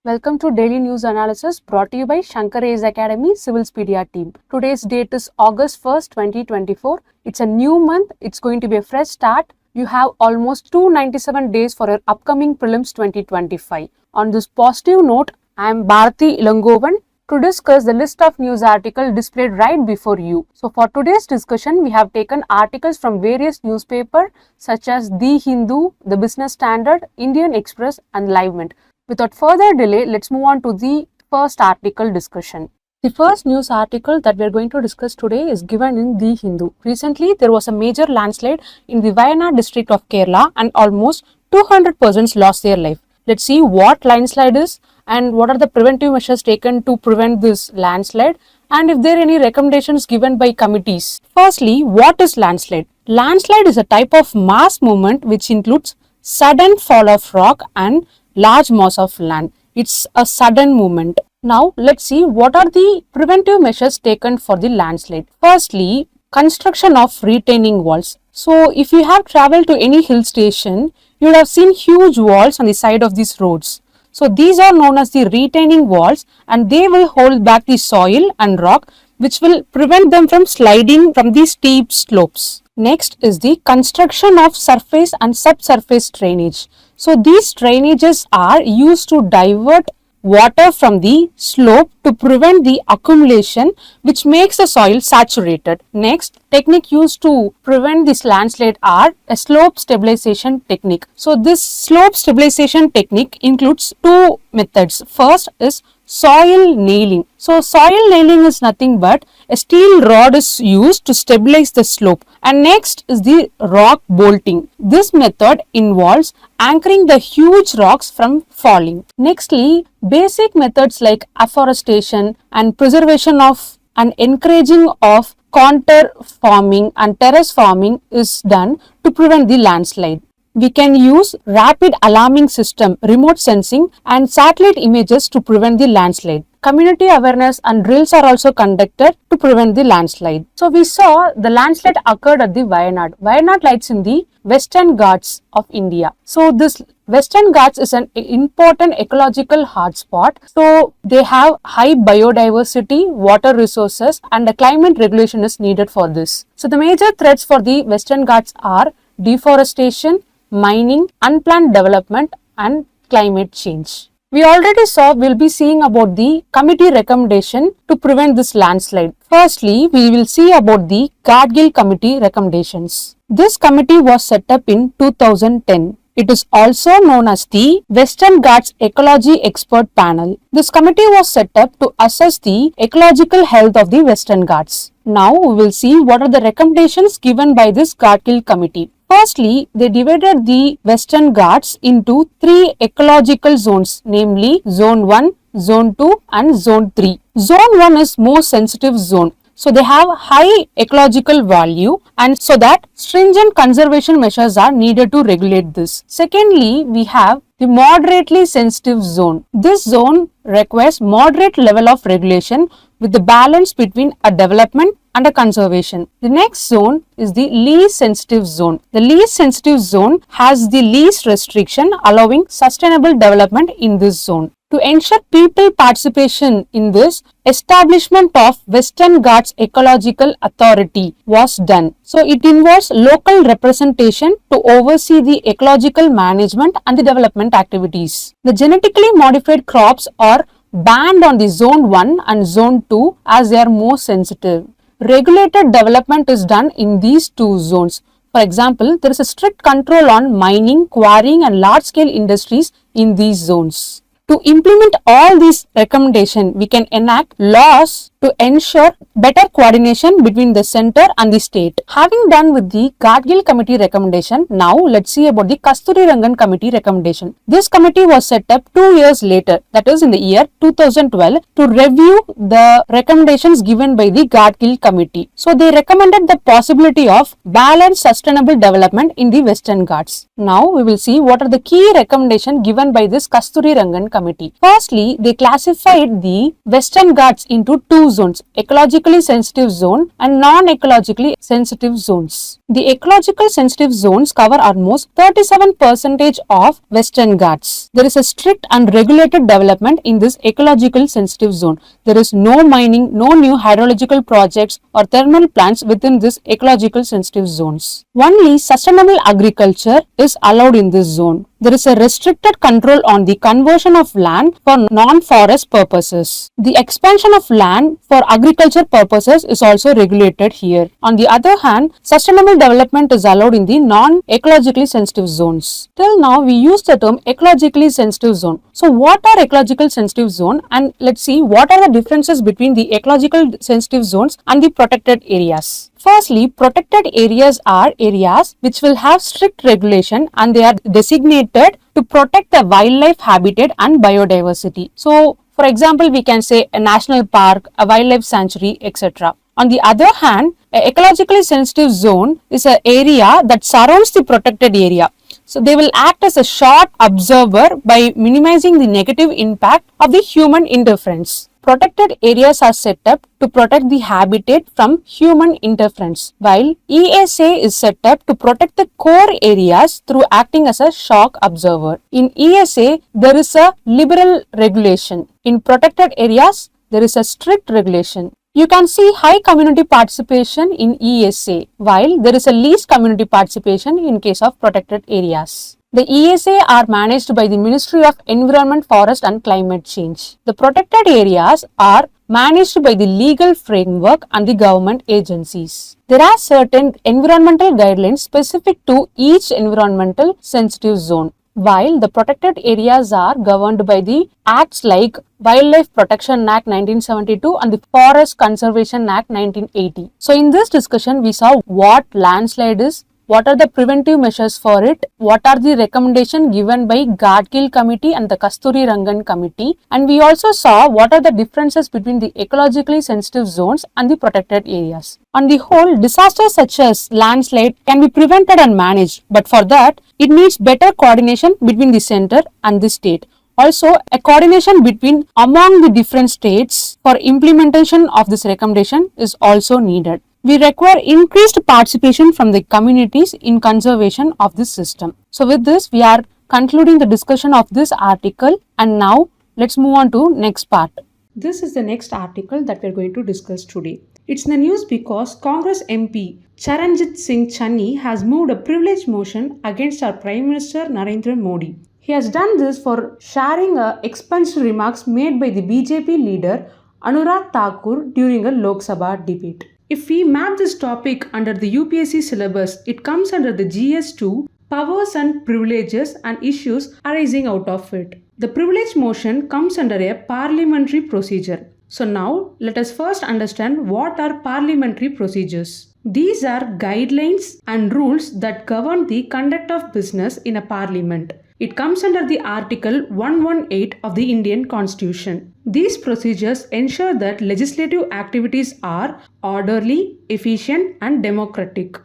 Welcome to Daily News Analysis brought to you by Shankar IAS Academy Civil Media team. Today's date is August 1st, 2024. It's a new month. It's going to be a fresh start. You have almost 297 days for your upcoming Prelims 2025. On this positive note, I am Bharati Ilangovan to discuss the list of news articles displayed right before you. So for today's discussion, we have taken articles from various newspapers such as The Hindu, The Business Standard, Indian Express and LiveMint. Without further delay, let's move on to the first article discussion. The first news article that we are going to discuss today is given in The Hindu. Recently, there was a major landslide in the Wayanad district of Kerala and almost 200 persons lost their life. Let's see what landslide is and what are the preventive measures taken to prevent this landslide and if there are any recommendations given by committees. Firstly, what is landslide? Landslide is a type of mass movement which includes sudden fall of rock and large mass of land. It's a sudden movement. Now let's see what are the preventive measures taken for the landslide. Firstly, construction of retaining walls. So if you have traveled to any hill station, you would have seen huge walls on the side of these roads. So these are known as the retaining walls and they will hold back the soil and rock which will prevent them from sliding from the steep slopes. Next is the construction of surface and subsurface drainage. So these drainages are used to divert water from the slope to prevent the accumulation which makes the soil saturated. Next, technique used to prevent this landslide are a slope stabilization technique. So this slope stabilization technique includes two methods. First is soil nailing. So soil nailing is nothing but a steel rod is used to stabilize the slope. And next is the rock bolting. This method involves anchoring the huge rocks from falling. Nextly, basic methods like afforestation and preservation of and encouraging of contour farming and terrace farming is done to prevent the landslide. We can use rapid alarming system, remote sensing and satellite images to prevent the landslide. Community awareness and drills are also conducted to prevent the landslide. So we saw the landslide occurred at the Wayanad. Wayanad lies in the Western Ghats of India. So this Western Ghats is an important ecological hotspot. So they have high biodiversity, water resources and the climate regulation is needed for this. So the major threats for the Western Ghats are deforestation, mining, unplanned development and climate change. We already saw, we'll be seeing about the committee recommendation to prevent this landslide. Firstly, we will see about the Gadgil committee recommendations. This committee was set up in 2010. It is also known as the Western Ghats Ecology Expert Panel. This committee was set up to assess the ecological health of the Western Ghats. Now we will see what are the recommendations given by this Gadgil committee. Firstly, they divided the Western Ghats into three ecological zones, namely Zone 1, Zone 2 and Zone 3. Zone 1 is most sensitive zone. So they have high ecological value and so that stringent conservation measures are needed to regulate this. Secondly, we have the moderately sensitive zone. This zone requires moderate level of regulation with the balance between a development and a conservation. The next zone is the least sensitive zone. The least sensitive zone has the least restriction allowing sustainable development in this zone. To ensure people participation in this, establishment of Western Ghats Ecological Authority was done. So it involves local representation to oversee the ecological management and the development activities. The genetically modified crops are banned on the Zone 1 and Zone 2 as they are more sensitive. Regulated development is done in these two zones. For example, there is a strict control on mining, quarrying and large-scale industries in these zones. To implement all these recommendations, we can enact laws to ensure better coordination between the center and the state. Having done with the Gadgil committee recommendation, now let's see about the Kasturirangan committee recommendation. This committee was set up 2 years later, that is in the year 2012, to review the recommendations given by the Gadgil committee. So they recommended the possibility of balanced sustainable development in the Western Ghats. Now we will see what are the key recommendations given by this Kasturirangan committee. Firstly, they classified the Western Ghats into two zones, ecologically sensitive zone and non-ecologically sensitive zones. The ecological sensitive zones cover almost 37% of Western Ghats. There is a strict and regulated development in this ecological sensitive zone. There is no mining, no new hydrological projects or thermal plants within this ecological sensitive zones. Only sustainable agriculture is allowed in this zone. There is a restricted control on the conversion of land for non-forest purposes. The expansion of land for agriculture purposes is also regulated here. On the other hand, sustainable development is allowed in the non-ecologically sensitive zones. Till now, we use the term ecologically sensitive zone. So, what are ecological sensitive zone? And let's see what are the differences between the ecological sensitive zones and the protected areas. Firstly, protected areas are areas which will have strict regulation and they are designated to protect the wildlife habitat and biodiversity. So, for example, we can say a national park, a wildlife sanctuary, etc. On the other hand, an ecologically sensitive zone is an area that surrounds the protected area. So, they will act as a short observer by minimizing the negative impact of the human interference. Protected areas are set up to protect the habitat from human interference, while ESA is set up to protect the core areas through acting as a shock observer. In ESA, there is a liberal regulation. In protected areas, there is a strict regulation. You can see high community participation in ESA, while there is a least community participation in case of protected areas. The ESA are managed by the Ministry of Environment, Forest and Climate Change. The protected areas are managed by the legal framework and the government agencies. There are certain environmental guidelines specific to each environmental sensitive zone, while the protected areas are governed by the acts like Wildlife Protection Act 1972 and the Forest Conservation Act 1980. So in this discussion, we saw what landslide is, what are the preventive measures for it, what are the recommendations given by Gadgil committee and the Kasturirangan committee, and we also saw what are the differences between the ecologically sensitive zones and the protected areas. On the whole, disasters such as landslide can be prevented and managed, but for that, it needs better coordination between the center and the state. Also, a coordination between among the different states for implementation of this recommendation is also needed. We require increased participation from the communities in conservation of this system. So with this, we are concluding the discussion of this article, and now let's move on to next part. This is the next article that we are going to discuss today. It's in the news because Congress MP Channi has moved a privilege motion against our Prime Minister Narendra Modi. He has done this for sharing expunged remarks made by the BJP leader Anurag Thakur during a Lok Sabha debate. If we map this topic under the UPSC syllabus, it comes under the GS2, powers and privileges and issues arising out of it. The privilege motion comes under a parliamentary procedure. So now let us first understand what are parliamentary procedures. These are guidelines and rules that govern the conduct of business in a parliament. It comes under the Article 118 of the Indian Constitution. These procedures ensure that legislative activities are orderly, efficient and democratic.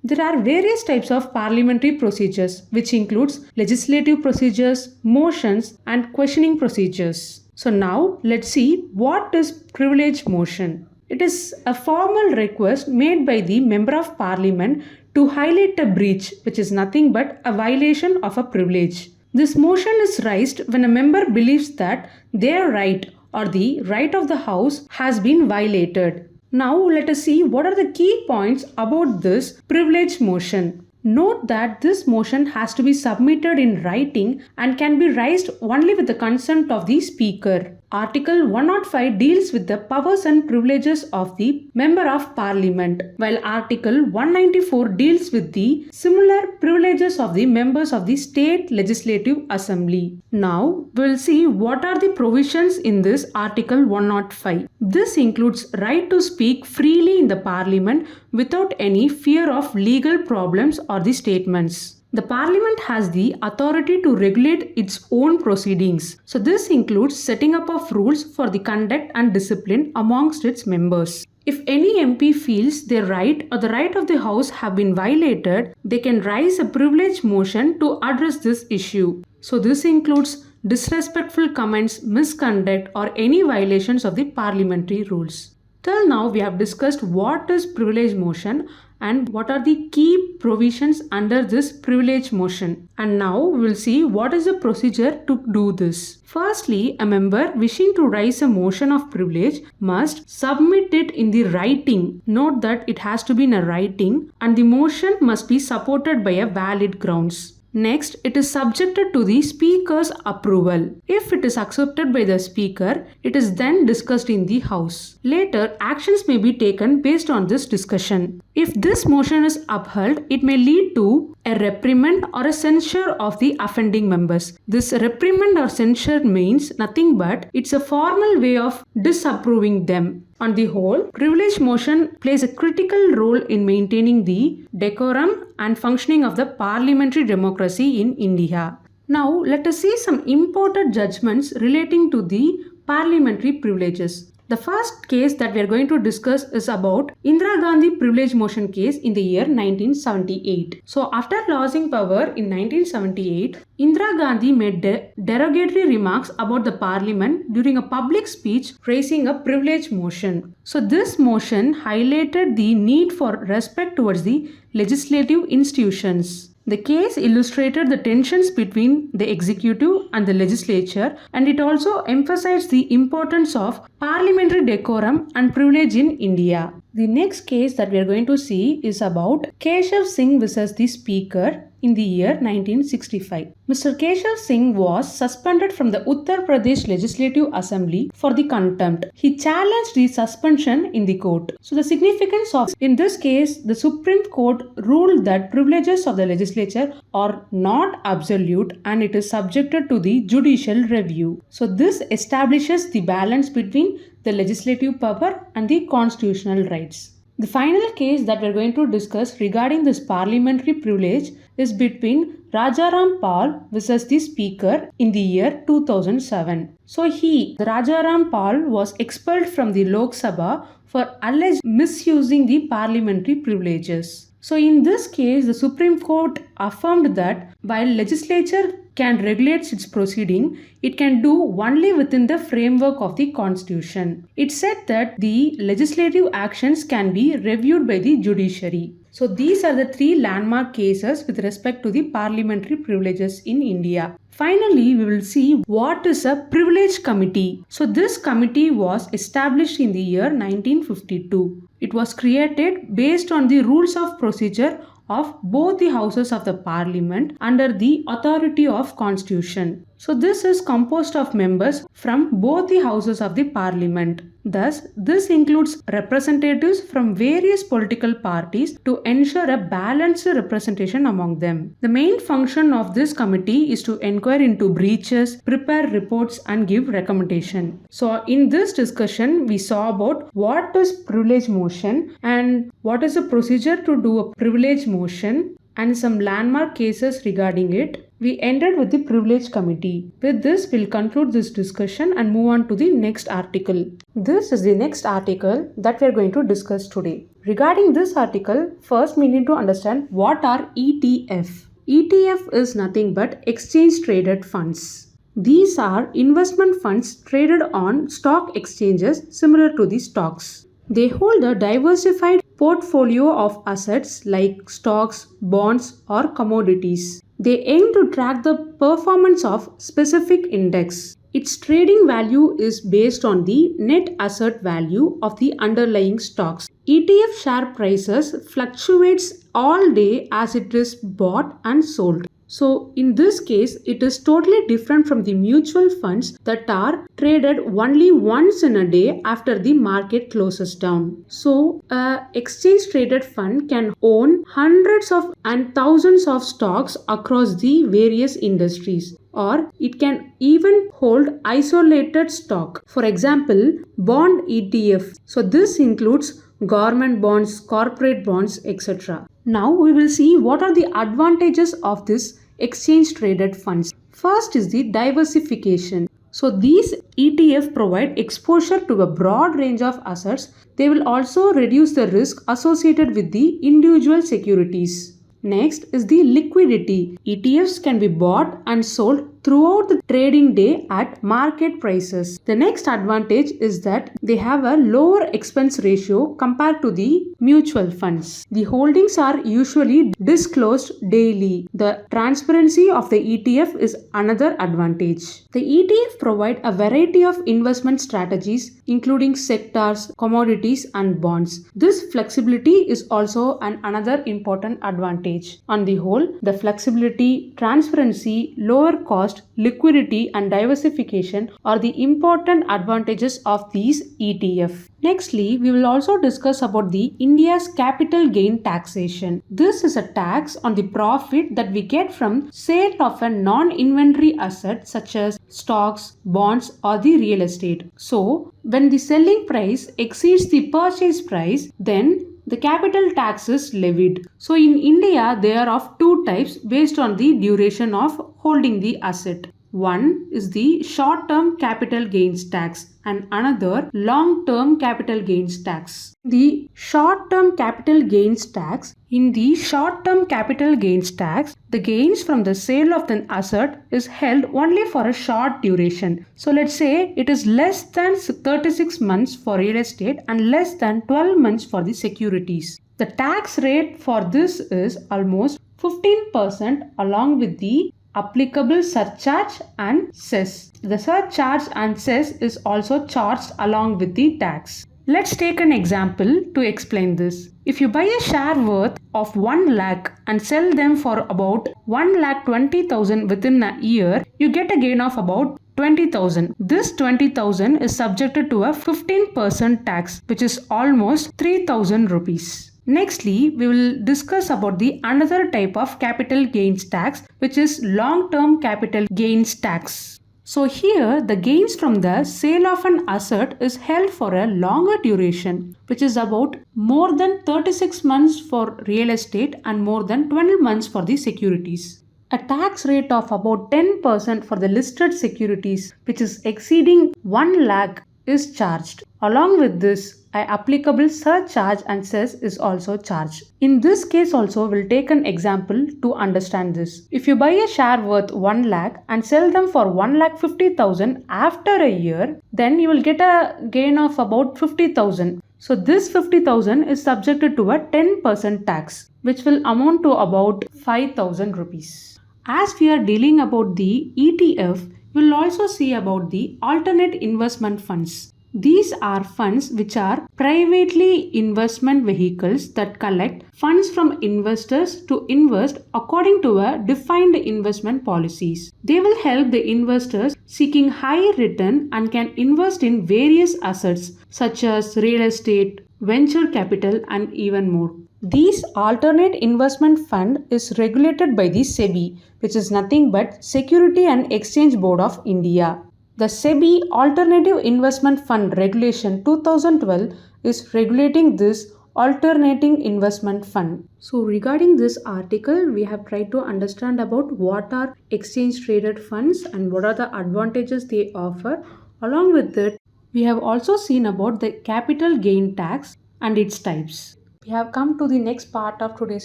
There are various types of parliamentary procedures, which includes legislative procedures, motions and questioning procedures. So now let's see what is privilege motion. It is a formal request made by the Member of Parliament to highlight a breach, which is nothing but a violation of a privilege. This motion is raised when a member believes that their right or the right of the House has been violated. Now let us see what are the key points about this privilege motion. Note that this motion has to be submitted in writing and can be raised only with the consent of the speaker. Article 105 deals with the powers and privileges of the Member of Parliament, while Article 194 deals with the similar privileges of the members of the State Legislative Assembly. Now, we will see what are the provisions in this Article 105. This includes right to speak freely in the Parliament without any fear of legal problems or the statements. The Parliament has the authority to regulate its own proceedings. So this includes setting up of rules for the conduct and discipline amongst its members. If any MP feels their right or the right of the House have been violated, they can raise a privilege motion to address this issue. So this includes disrespectful comments, misconduct, or any violations of the parliamentary rules. Till now, we have discussed what is privilege motion and what are the key provisions under this privilege motion. And now we will see what is the procedure to do this. Firstly, a member wishing to raise a motion of privilege must submit it in the writing. Note that it has to be in a writing and the motion must be supported by a valid grounds. Next, it is subjected to the speaker's approval. If it is accepted by the speaker, it is then discussed in the House. Later, actions may be taken based on this discussion. If this motion is upheld, it may lead to a reprimand or a censure of the offending members. This reprimand or censure means nothing but it's a formal way of disapproving them. On the whole, privilege motion plays a critical role in maintaining the decorum and functioning of the parliamentary democracy in India. Now, let us see some important judgments relating to the parliamentary privileges. The first case that we are going to discuss is about Indira Gandhi privilege motion case in the year 1978. So after losing power in 1978, Indira Gandhi made derogatory remarks about the parliament during a public speech raising a privilege motion. So this motion highlighted the need for respect towards the legislative institutions. The case illustrated the tensions between the executive and the legislature, and it also emphasized the importance of parliamentary decorum and privilege in India. The next case that we are going to see is about Keshav Singh versus the Speaker in the year 1965. Mr. Keshav Singh was suspended from the Uttar Pradesh Legislative Assembly for the contempt. He challenged the suspension in the court. So the significance of in this case, the Supreme Court ruled that privileges of the legislature are not absolute and it is subjected to the judicial review. So this establishes the balance between the legislative power and the constitutional rights. The final case that we are going to discuss regarding this parliamentary privilege is between Rajaram Pal versus the Speaker in the year 2007. So Rajaram Pal was expelled from the Lok Sabha for alleged misusing the parliamentary privileges. So in this case, the Supreme Court affirmed that while legislature can regulate its proceeding, it can do only within the framework of the Constitution. It said that the legislative actions can be reviewed by the judiciary. So these are the three landmark cases with respect to the parliamentary privileges in India. Finally, we will see what is a privilege committee. So this committee was established in the year 1952. It was created based on the rules of procedure of both the houses of the parliament under the authority of constitution. So this is composed of members from both the houses of the parliament. Thus, this includes representatives from various political parties to ensure a balanced representation among them. The main function of this committee is to inquire into breaches, prepare reports and give recommendation. So in this discussion, we saw about what is privilege motion and what is the procedure to do a privilege motion and some landmark cases regarding it. We ended with the privilege committee. With this, we'll conclude this discussion and move on to the next article. This is the next article that we are going to discuss today. Regarding this article, first we need to understand what are ETF. ETF is nothing but exchange traded funds. These are investment funds traded on stock exchanges similar to the stocks. They hold a diversified portfolio of assets like stocks, bonds, or commodities. They aim to track the performance of specific index. Its trading value is based on the net asset value of the underlying stocks. ETF share prices fluctuates all day as it is bought and sold. So in this case, it is totally different from the mutual funds that are traded only once in a day after the market closes down. So a exchange traded fund can own hundreds of and thousands of stocks across the various industries, or it can even hold isolated stock. For example, bond ETF. So this includes government bonds, corporate bonds, etc. Now we will see what are the advantages of this exchange traded funds. First is the diversification. So these ETF provide exposure to a broad range of assets. They will also reduce the risk associated with the individual securities. Next is the liquidity. ETFs can be bought and sold throughout the trading day at market prices. The next advantage is that they have a lower expense ratio compared to the mutual funds. The holdings are usually disclosed daily. The transparency of the ETF is another advantage. The ETF provide a variety of investment strategies including sectors, commodities and bonds. This flexibility is also another important advantage. On the whole, the flexibility, transparency, lower cost, liquidity and diversification are the important advantages of these ETF. Nextly, we will also discuss about the India's capital gain taxation. This is a tax on the profit that we get from sale of a non-inventory asset such as stocks, bonds or the real estate. So, when the selling price exceeds the purchase price, then the capital tax is levied. So in India, they are of two types based on the duration of holding the asset. One is the short-term capital gains tax and another long-term capital gains tax. The short-term capital gains tax. In the short-term capital gains tax, the gains from the sale of an asset is held only for a short duration. So let's say it is less than 36 months for real estate and less than 12 months for the securities. The tax rate for this is almost 15% along with the applicable surcharge and cess. The surcharge and cess is also charged along with the tax. Let's take an example to explain this. If you buy a share worth of 1 lakh and sell them for about 1,20,000 within a year, you get a gain of about 20,000. This 20,000 is subjected to a 15% tax, which is almost 3,000 rupees. Nextly, we will discuss about the another type of capital gains tax, which is long-term capital gains tax. So here the gains from the sale of an asset is held for a longer duration, which is about more than 36 months for real estate and more than 12 months for the securities. A tax rate of about 10% for the listed securities, which is exceeding 1 lakh, is charged. Along with this, an applicable surcharge and cess is also charged. In this case also, we'll take an example to understand this. If you buy a share worth 1 lakh and sell them for 1,50,000 after a year, then you will get a gain of about 50,000. So this 50,000 is subjected to a 10% tax, which will amount to about 5,000 rupees. As we are dealing about the ETF, we will also see about the alternate investment funds. These are funds which are privately investment vehicles that collect funds from investors to invest according to a defined investment policies. They will help the investors seeking high return and can invest in various assets such as real estate, venture capital and even more. These alternate investment fund is regulated by the SEBI, which is nothing but Security and Exchange Board of India. The SEBI Alternative Investment Fund Regulation 2012 is regulating this alternating investment fund. So regarding this article, we have tried to understand about what are exchange traded funds and what are the advantages they offer. Along with it, we have also seen about the capital gain tax and its types. We have come to the next part of today's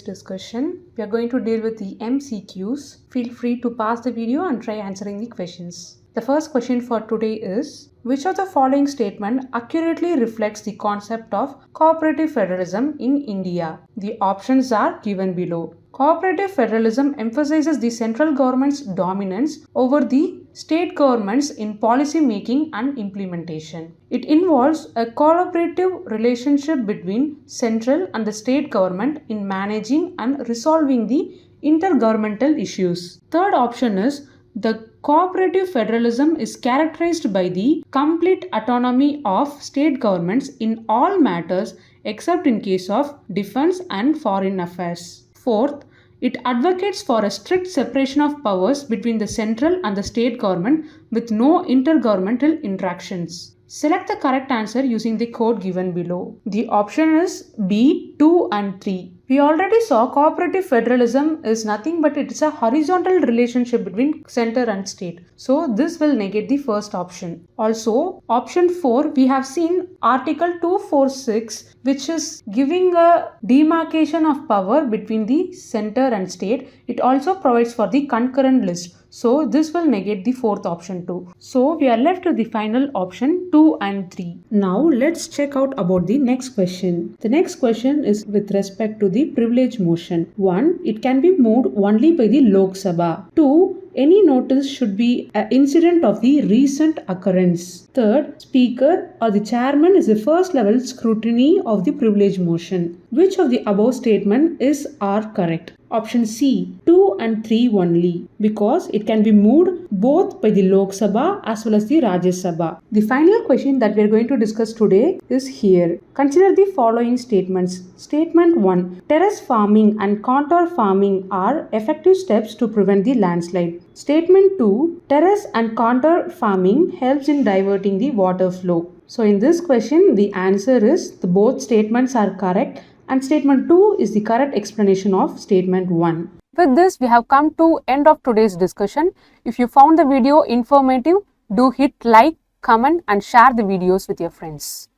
discussion. We are going to deal with the MCQs. Feel free to pause the video and try answering the questions. The first question for today is, which of the following statement accurately reflects the concept of cooperative federalism in India? The options are given below. Cooperative federalism emphasizes the central government's dominance over the state governments in policy making and implementation. It involves a collaborative relationship between central and the state government in managing and resolving the intergovernmental issues. Third option is, the cooperative federalism is characterized by the complete autonomy of state governments in all matters except in case of defense and foreign affairs. Fourth, it advocates for a strict separation of powers between the central and the state government with no intergovernmental interactions. Select the correct answer using the code given below. The option is B, 2 and 3. We already saw cooperative federalism is nothing but it is a horizontal relationship between center and state. So this will negate the first option. Also, option 4, we have seen Article 246, which is giving a demarcation of power between the center and state. It also provides for the concurrent list. So this will negate the fourth option too. So we are left with the final option 2 and 3. Now let's check out about the next question. The next question is with respect to the privilege motion. 1. It can be moved only by the Lok Sabha. 2. Any notice should be an incident of the recent occurrence. Third, Speaker or the Chairman is the first level scrutiny of the privilege motion. Which of the above statement is or correct? Option C, 2 and 3 only, because it can be moved both by the Lok Sabha as well as the Rajya Sabha. The final question that we are going to discuss today is here. Consider the following statements. Statement 1. Terrace farming and contour farming are effective steps to prevent the landslide. Statement 2. Terrace and contour farming helps in diverting the water flow. So in this question, the answer is both statements are correct, and statement 2 is the correct explanation of statement 1. With this, we have come to end of today's discussion. If you found the video informative, do hit like, comment and share the videos with your friends.